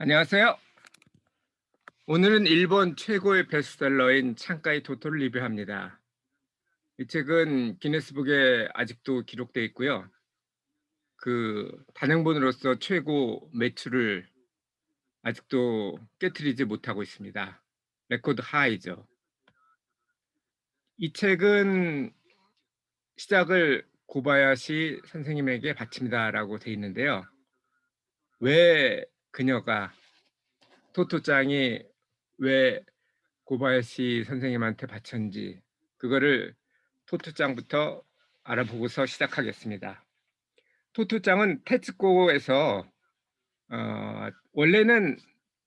안녕하세요. 오늘은 일본 최고의 베스트셀러인 창가이 토토를 리뷰합니다. 이 책은 기네스북에 아직도 기록돼 있고요. 단행본으로서 최고 매출을 아직도 깨트리지 못하고 있습니다. 레코드 하이죠. 이 책은 시작을 고바야시 선생님에게 바칩니다라고 돼 있는데요. 왜 그녀가 토토짱이 왜 고바야시 선생님한테 바쳤는지 그거를 토토짱부터 알아보고서 시작하겠습니다. 토토짱은 테츠코에서 원래는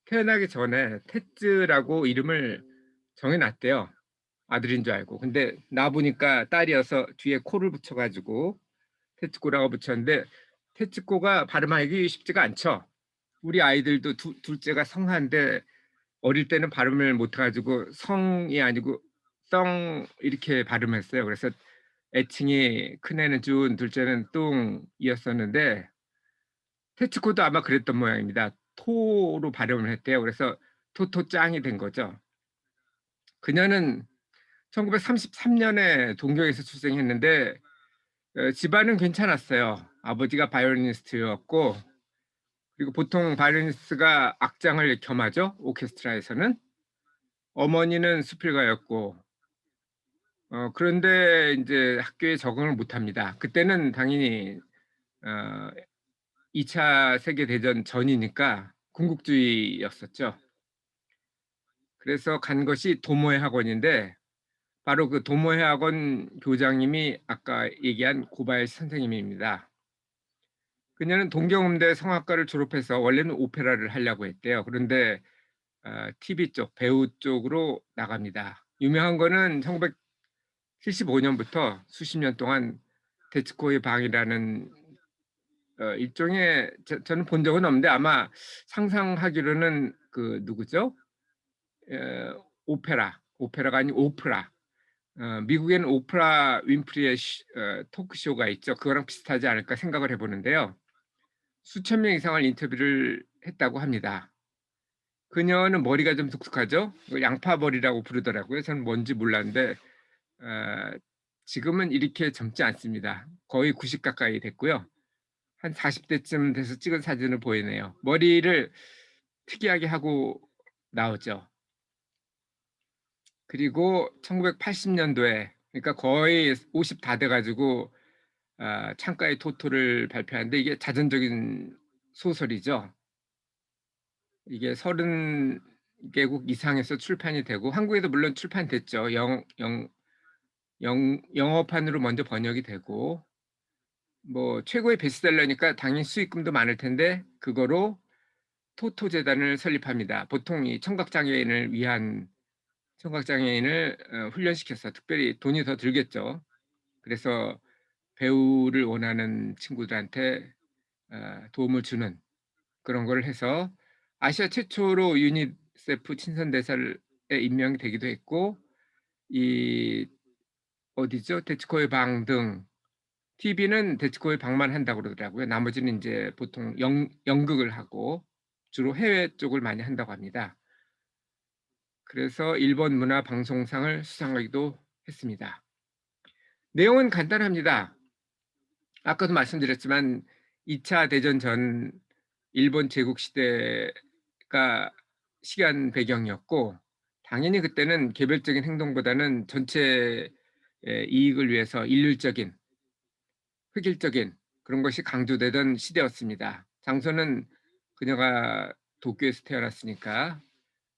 태어나기 전에 테츠라고 이름을 정해놨대요. 아들인 줄 알고. 근데 나 보니까 딸이어서 뒤에 코를 붙여가지고 테츠코라고 붙였는데 테츠코가 발음하기 쉽지가 않죠. 우리 아이들도 둘째가 성한데 어릴 때는 발음을 못해가지고 성이 아니고 썽 이렇게 발음했어요. 그래서 애칭이 큰애는 준, 둘째는 뚱이었었는데 테츠코도 아마 그랬던 모양입니다. 토로 발음을 했대요. 그래서 토토짱이 된 거죠. 그녀는 1933년에 동경에서 출생했는데 집안은 괜찮았어요. 아버지가 바이올리니스트였고 그리고 보통 바이올리니스트가 악장을 겸하죠. 오케스트라에서는. 어머니는 수필가였고 그런데 인제 학교에 적응을 못 합니다. 그때는 당연히 어 2차 세계 대전 전이니까 군국주의였었죠. 그래서 간 것이 도모에 학원인데 바로 그 도모에 학원 교장님이 아까 얘기한 고바야시 선생님입니다. 그녀는 동경음대 성악과를 졸업해서 원래는 오페라를 하려고 했대요. 그런데 TV 쪽, 배우 쪽으로 나갑니다. 유명한 거는 1975 년부터 수십 년 동안 데츠코의 방이라는 일종의 저는 본 적은 없는데 아마 상상하기로는 그 누구죠? 오페라가 아니고 오프라. 미국에는 오프라 윈프리의 토크쇼가 있죠. 그거랑 비슷하지 않을까 생각을 해 보는데요. 수천 명 이상을 인터뷰를 했다고 합니다. 그녀는 머리가 좀 독특하죠. 양파머리라고 부르더라고요. 저는 뭔지 몰랐는데 어 지금은 이렇게 젊지 않습니다. 거의 90 가까이 됐고요. 한 40 대쯤 돼서 찍은 사진을 보이네요. 머리를 특이하게 하고 나오죠. 그리고 1980 년도에 그러니까 거의 50 다 돼 가지고 창가의 토토를 발표하는데 이게 자전적인 소설이죠. 이게 30 개국 이상에서 출판이 되고 한국에도 물론 출판됐죠. 영어판으로 먼저 번역이 되고 뭐 최고의 베스트셀러니까 당연히 수익금도 많을 텐데 그거로 토토 재단을 설립합니다. 보통 이 청각장애인을 위한 청각장애인을 훈련시켜서 특별히 돈이 더 들겠죠. 그래서 배우를 원하는 친구들한테 도움을 주는 그런 걸 해서 아시아 최초로 유니세프 친선대사에 임명이 되기도 했고 이 어디죠? 데츠코의 방 등 TV는 데츠코의 방만 한다고 그러더라고요. 나머지는 인제 보통 연극을 하고 주로 해외 쪽을 많이 한다고 합니다. 그래서 일본 문화 방송상을 수상하기도 했습니다. 내용은 간단합니다. 아까도 말씀드렸지만 2차 대전 전 일본 제국 시대가 시간 배경이었고 당연히 그때는 개별적인 행동보다는 전체의 이익을 위해서 일률적인 획일적인 그런 것이 강조되던 시대였습니다. 장소는 그녀가 도쿄에서 태어났으니까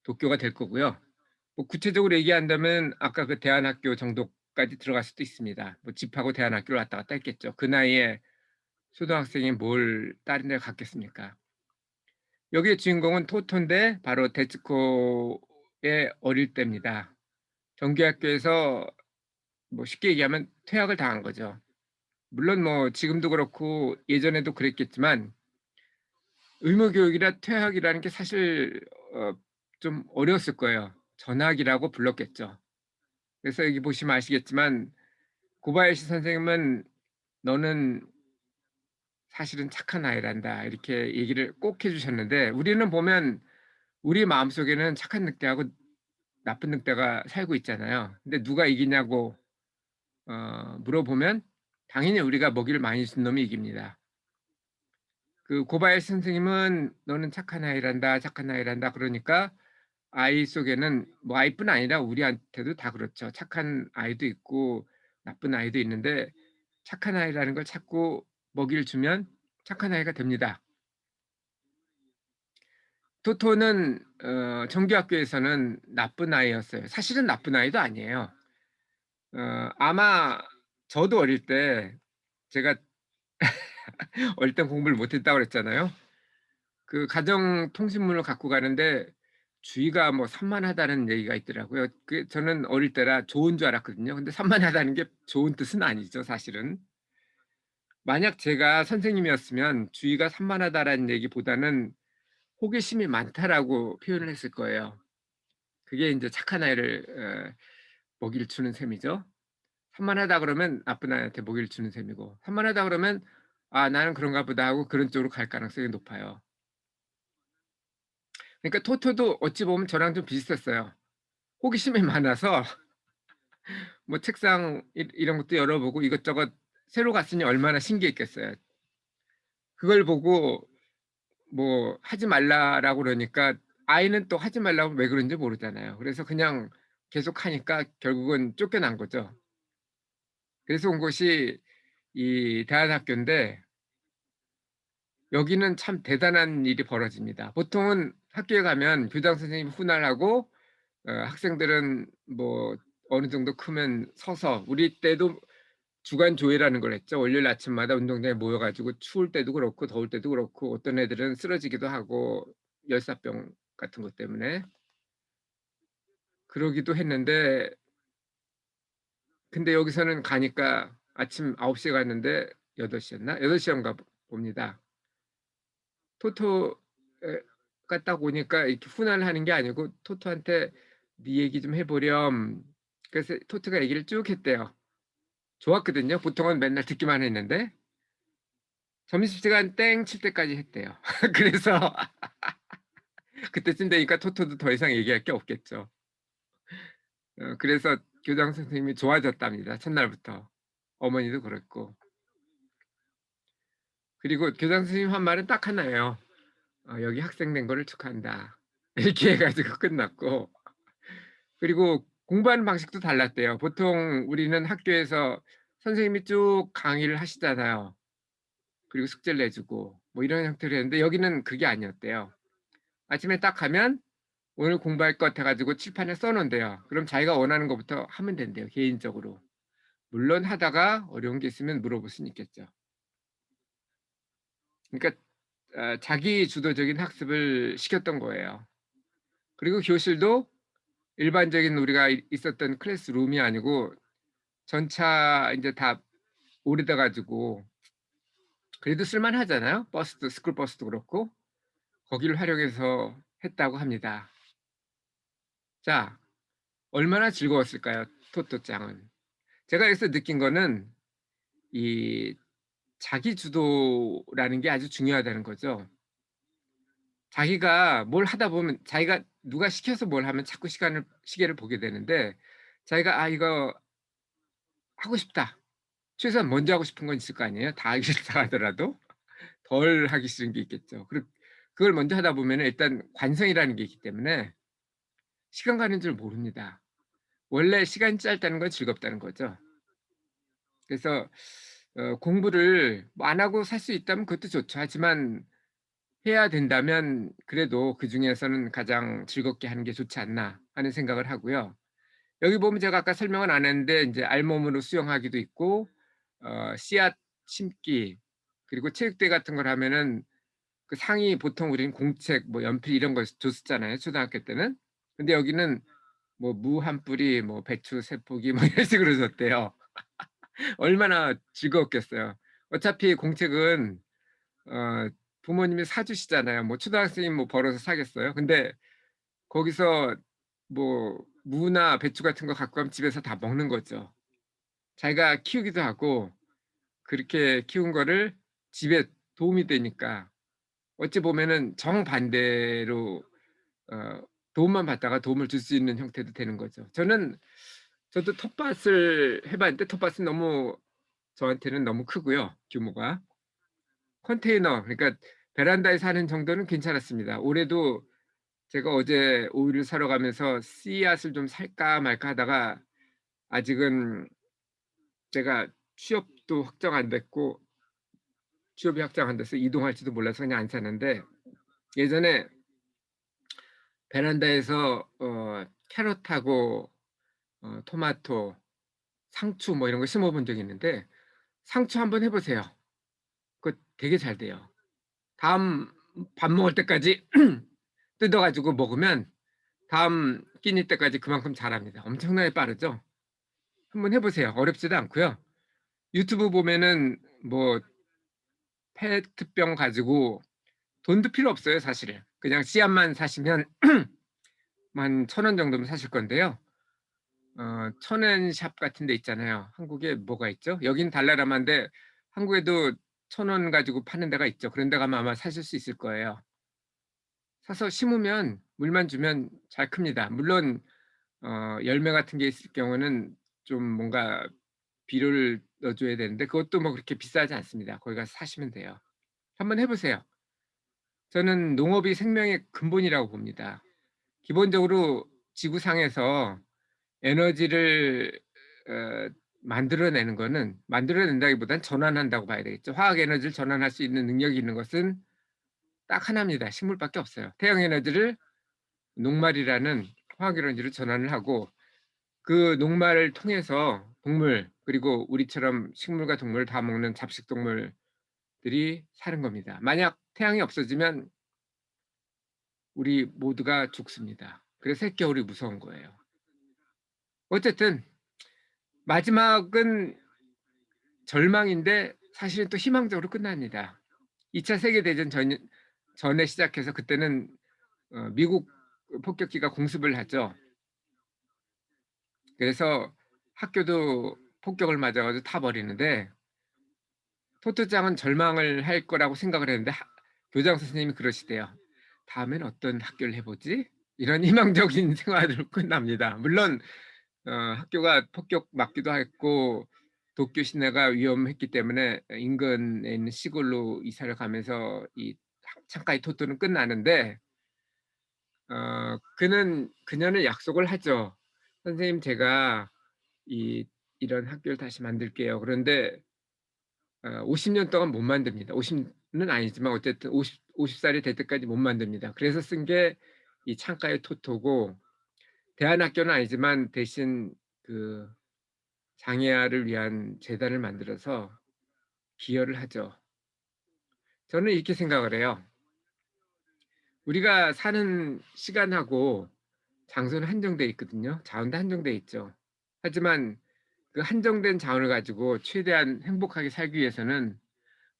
도쿄가 될 거고요. 뭐 구체적으로 얘기한다면 아까 그 대안학교 정도까지 들어갈 수도 있습니다. 뭐 집하고 대안학교를 왔다 갔다 했겠죠. 그 나이에 초등학생이 뭘 다른 데 갔겠습니까? 여기의 주인공은 토토인데 바로 데츠코의 어릴 때입니다. 정규학교에서 뭐 쉽게 얘기하면 퇴학을 당한 거죠. 물론 뭐 지금도 그렇고 예전에도 그랬겠지만 의무 교육이라 퇴학이라는 게 사실 좀 어려웠을 거예요. 전학이라고 불렀겠죠. 그래서 여기 보시면 아시겠지만 고바야시 선생님은 "너는 사실은 착한 아이란다." 이렇게 얘기를 꼭 해 주셨는데 우리는 보면 우리 마음속에는 착한 늑대하고 나쁜 늑대가 살고 있잖아요. 근데 누가 이기냐고 물어보면 당연히 우리가 먹이를 많이 준 놈이 이깁니다. 그 고바야시 선생님은 "너는 착한 아이란다. 착한 아이란다." 그러니까 아이 속에는 뭐 아이뿐 아니라 우리한테도 다 그렇죠. 착한 아이도 있고 나쁜 아이도 있는데 착한 아이라는 걸 찾고 먹이를 주면 착한 아이가 됩니다. 토토는 정규 학교에서는 나쁜 아이였어요. 사실은 나쁜 아이도 아니에요. 아마 저도 어릴 때 제가 어릴 땐 공부를 못 했다고 그랬잖아요. 그 가정 통신문을 갖고 가는데 주의가 뭐 산만하다는 얘기가 있더라고요. 그 저는 어릴 때라 좋은 줄 알았거든요. 근데 산만하다는 게 좋은 뜻은 아니죠, 사실은. 만약 제가 선생님이었으면 주의가 산만하다라는 얘기보다는 호기심이 많다라고 표현을 했을 거예요. 그게 인제 착한 아이를 먹이를 주는 셈이죠. 산만하다 그러면 나쁜 아이한테 먹이를 주는 셈이고 산만하다 그러면 '아 나는 그런가 보다.' 하고 그런 쪽으로 갈 가능성이 높아요. 그러니까 토토도 어찌 보면 저랑 좀 비슷했어요. 호기심이 많아서 뭐 책상 이런 것도 열어보고 이것저것 새로 갔으니 얼마나 신기했겠어요. 그걸 보고 뭐 "하지 말라."라고 그러니까 아이는 또 하지 말라고 왜 그런지 모르잖아요. 그래서 그냥 계속 하니까 결국은 쫓겨난 거죠. 그래서 온 곳이 이 대안학교인데 여기는 참 대단한 일이 벌어집니다. 보통은 학교에 가면 교장 선생님이 훈활하고 학생들은 뭐 어느 정도 크면 서서 우리 때도 주간 조회라는 걸 했죠. 월요일 아침마다 운동장에 모여 가지고 추울 때도 그렇고 더울 때도 그렇고 어떤 애들은 쓰러지기도 하고 열사병 같은 것 때문에 그러기도 했는데 근데 여기서는 가니까 아침 9 시에 갔는데 8 시였나? 8 시인가 봅니다. 토토가 딱 오니까 이렇게 훈화를 하는 게 아니고 토토한테 "네 얘기 좀 해 보렴." 그래서 토토가 얘기를 쭉 했대요. 좋았거든요. 보통은 맨날 듣기만 했는데 점심시간 땡 칠 때까지 했대요. 그래서 그때쯤 되니까 토토도 더 이상 얘기할 게 없겠죠. 그래서 교장 선생님이 좋아졌답니다, 첫날부터. 어머니도 그랬고. 그리고 교장 선생님 한 말은 딱 하나예요. "여기 학생 된 거를 축하한다." 이렇게 해 가지고 끝났고 그리고 공부하는 방식도 달랐대요. 보통 우리는 학교에서 선생님이 쭉 강의를 하시잖아요. 그리고 숙제를 내주고 뭐 이런 형태로 했는데 여기는 그게 아니었대요. 아침에 딱 가면 오늘 공부할 것 해 가지고 칠판에 써 놓은대요. 그럼 자기가 원하는 것부터 하면 된대요, 개인적으로. 물론 하다가 어려운 게 있으면 물어볼 수는 있겠죠. 그러니까 자기 주도적인 학습을 시켰던 거예요. 그리고 교실도 일반적인 우리가 있었던 클래스룸이 아니고 전차 인제 다 오래돼 가지고 그래도 쓸만하잖아요. 버스도 스쿨 버스도 그렇고 거기를 활용해서 했다고 합니다. 자 얼마나 즐거웠을까요? 토토짱은. 제가 여기서 느낀 거는 이 자기 주도라는 게 아주 중요하다는 거죠. 자기가 뭘 하다 보면 자기가 누가 시켜서 뭘 하면 자꾸 시계를 보게 되는데 자기가 '아 이거 하고 싶다.' 최소한 먼저 하고 싶은 건 있을 거 아니에요? 다 하기 싫다 하더라도 덜 하기 싫은 게 있겠죠. 그걸 먼저 하다 보면은 일단 관성이라는 게 있기 때문에 시간 가는 줄 모릅니다. 원래 시간이 짧다는 건 즐겁다는 거죠. 그래서 공부를 뭐 안 하고 살 수 있다면 그것도 좋죠. 하지만 해야 된다면 그래도 그중에서는 가장 즐겁게 하는 게 좋지 않나 하는 생각을 하고요. 여기 보면 제가 아까 설명은 안 했는데 인제 알몸으로 수영하기도 있고 씨앗 심기 그리고 체육대회 같은 걸 하면은 그 상이 보통 우리는 공책 뭐 연필 이런 걸 줬었잖아요, 초등학교 때는. 근데 여기는 뭐 무 한 뿌리 뭐 배추 세 포기 뭐 이런 식으로 줬대요. 얼마나 즐거웠겠어요. 어차피 공책은 어 부모님이 사 주시잖아요. 뭐 초등학생이 뭐 벌어서 사겠어요? 근데 거기서 뭐 무나 배추 같은 거 갖고 가면 집에서 다 먹는 거죠. 자기가 키우기도 하고 그렇게 키운 거를 집에 도움이 되니까 어찌 보면은 정반대로 어 도움만 받다가 도움을 줄 수 있는 형태도 되는 거죠. 저도 텃밭을 해 봤는데 텃밭은 너무 저한테는 너무 크고요, 규모가. 컨테이너 그러니까 베란다에서 하는 정도는 괜찮았습니다. 올해도 제가 어제 오이를 사러 가면서 씨앗을 좀 살까 말까 하다가 아직은 제가 취업도 확정 안 됐고 취업이 확정 안 돼서 이동할지도 몰라서 그냥 안 샀는데 예전에 베란다에서 캐럿하고 토마토, 상추 뭐 이런 거 심어 본 적이 있는데 상추 한번 해 보세요. 그거 되게 잘 돼요. 다음 밥 먹을 때까지 뜯어 가지고 먹으면 다음 끼니 때까지 그만큼 자랍니다. 엄청나게 빠르죠? 한번 해 보세요. 어렵지도 않고요. 유튜브 보면은 뭐 페트병 가지고 돈도 필요 없어요 사실은. 그냥 씨앗만 사시면 한 1,000원 정도면 사실 건데요. 천엔샵 같은 데 있잖아요. 한국에 뭐가 있죠? 여긴 달라라마인데 한국에도 1,000원 가지고 파는 데가 있죠. 그런 데 가면 아마 사실 수 있을 거예요. 사서 심으면 물만 주면 잘 큽니다. 물론 열매 같은 게 있을 경우는 좀 뭔가 비료를 넣어 줘야 되는데 그것도 뭐 그렇게 비싸지 않습니다. 거기 가서 사시면 돼요. 한번 해 보세요. 저는 농업이 생명의 근본이라고 봅니다. 기본적으로 지구상에서 에너지를 어 만들어내는 거는 만들어낸다기보단 전환한다고 봐야 되겠죠. 화학 에너지를 전환할 수 있는 능력이 있는 것은 딱 하나입니다. 식물밖에 없어요. 태양 에너지를 녹말이라는 화학 에너지로 전환을 하고 그 녹말을 통해서 동물 그리고 우리처럼 식물과 동물을 다 먹는 잡식 동물들이 사는 겁니다. 만약 태양이 없어지면 우리 모두가 죽습니다. 그래서 핵겨울이 무서운 거예요. 어쨌든 마지막은 절망인데 사실은 또 희망적으로 끝납니다. 2차 세계대전 전에 시작해서 그때는 미국 폭격기가 공습을 하죠. 그래서 학교도 폭격을 맞아 가지고 타 버리는데 토토짱은 절망을 할 거라고 생각을 했는데 교장 선생님이 그러시대요. "다음엔 어떤 학교를 해 보지?" 이런 희망적인 생활으로 끝납니다. 물론 학교가 폭격 맞기도 했고 도쿄 시내가 위험했기 때문에 인근에 있는 시골로 이사를 가면서 이 창가의 토토는 끝나는데 그녀는 약속을 하죠. "선생님 제가 이 이런 학교를 다시 만들게요." 그런데 50년 동안 못 만듭니다. 50는 아니지만 어쨌든 50 살이 될 때까지 못 만듭니다. 그래서 쓴 게 이 창가의 토토고 대안학교는 아니지만 대신 그 장애아를 위한 재단을 만들어서 기여를 하죠. 저는 이렇게 생각을 해요. 우리가 사는 시간하고 장소는 한정돼 있거든요. 자원도 한정돼 있죠. 하지만 그 한정된 자원을 가지고 최대한 행복하게 살기 위해서는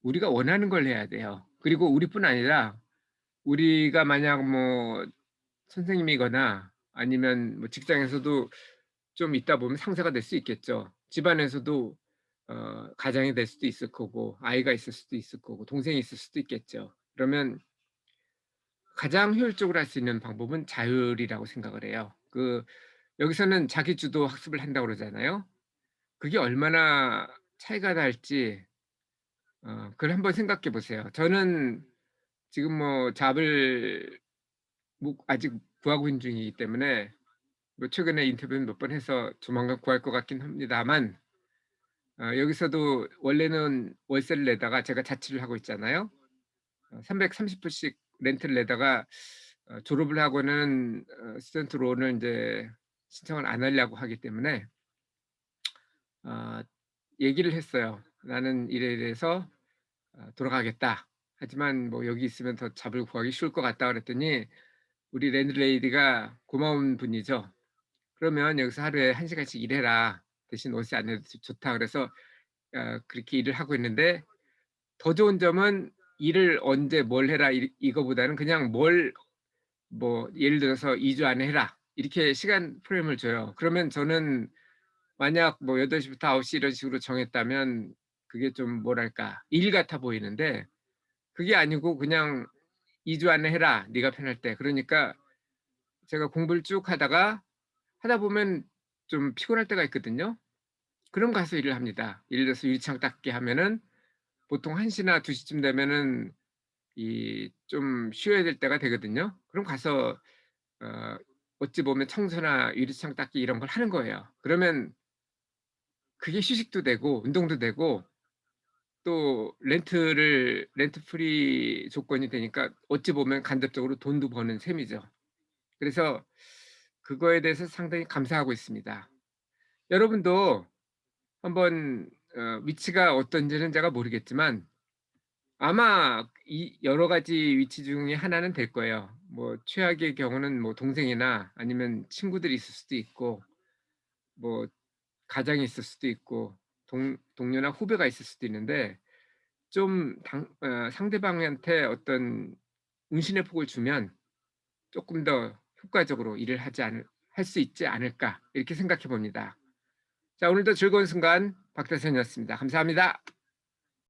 우리가 원하는 걸 해야 돼요. 그리고 우리뿐 아니라 우리가 만약 뭐 선생님이거나 아니면 뭐 직장에서도 좀 있다 보면 상사가 될 수 있겠죠. 집안에서도 가장이 될 수도 있을 거고 아이가 있을 수도 있을 거고 동생이 있을 수도 있겠죠. 그러면 가장 효율적으로 할 수 있는 방법은 자율이라고 생각을 해요. 여기서는 자기 주도 학습을 한다고 그러잖아요. 그게 얼마나 차이가 날지 그걸 한번 생각해 보세요. 저는 지금 뭐 잡을 아직 구하고 있는 중이기 때문에 뭐 최근에 인터뷰는 몇 번 해서 조만간 구할 것 같긴 합니다만 여기서도 원래는 월세를 내다가 제가 자취를 하고 있잖아요. 330 불씩 렌트를 내다가 졸업을 하고는 스튜던트 론을 인제 신청을 안 하려고 하기 때문에 어 얘기를 했어요. "나는 이래 이래서 돌아가겠다. 하지만 뭐 여기 있으면 더 잡을 구하기 쉬울 것 같다." 그랬더니 우리 랜드레이디가 고마운 분이죠. "그러면 여기서 하루에 1 시간씩 일해라. 대신 월세 안 내도 좋다." 그래서 그렇게 일을 하고 있는데 더 좋은 점은 일을 언제 뭘 해라 이거보다는 그냥 뭐 예를 들어서 "2주 안에 해라." 이렇게 시간 프레임을 줘요. 그러면 저는 만약 뭐 8 시부터 9시 이런 식으로 정했다면 그게 좀 뭐랄까 일 같아 보이는데 그게 아니고 그냥 "2주 안에 해라. 네가 편할 때." 그러니까 제가 공부를 쭉 하다 보면 좀 피곤할 때가 있거든요. 그럼 가서 일을 합니다. 예를 들어서 유리창 닦기 하면은 보통 1 시나 2 시쯤 되면은 이 좀 쉬어야 될 때가 되거든요. 그럼 가서 어 어찌 보면 청소나 유리창 닦기 이런 걸 하는 거예요. 그러면 그게 휴식도 되고 운동도 되고 또 렌트 프리 조건이 되니까 어찌 보면 간접적으로 돈도 버는 셈이죠. 그래서 그거에 대해서 상당히 감사하고 있습니다. 여러분도 한번 위치가 어떤지는 제가 모르겠지만 아마 이 여러 가지 위치 중에 하나는 될 거예요. 뭐 최악의 경우는 뭐 동생이나 아니면 친구들이 있을 수도 있고 뭐 가장이 있을 수도 있고 동료나 후배가 있을 수도 있는데 좀 상대방한테 어떤 운신의 폭을 주면 쪼끔 더 효과적으로 일을 하지 않을 할 수 있지 않을까 이렇게 생각해 봅니다. 자 오늘도 즐거운 순간 박대선이었습니다. 감사합니다.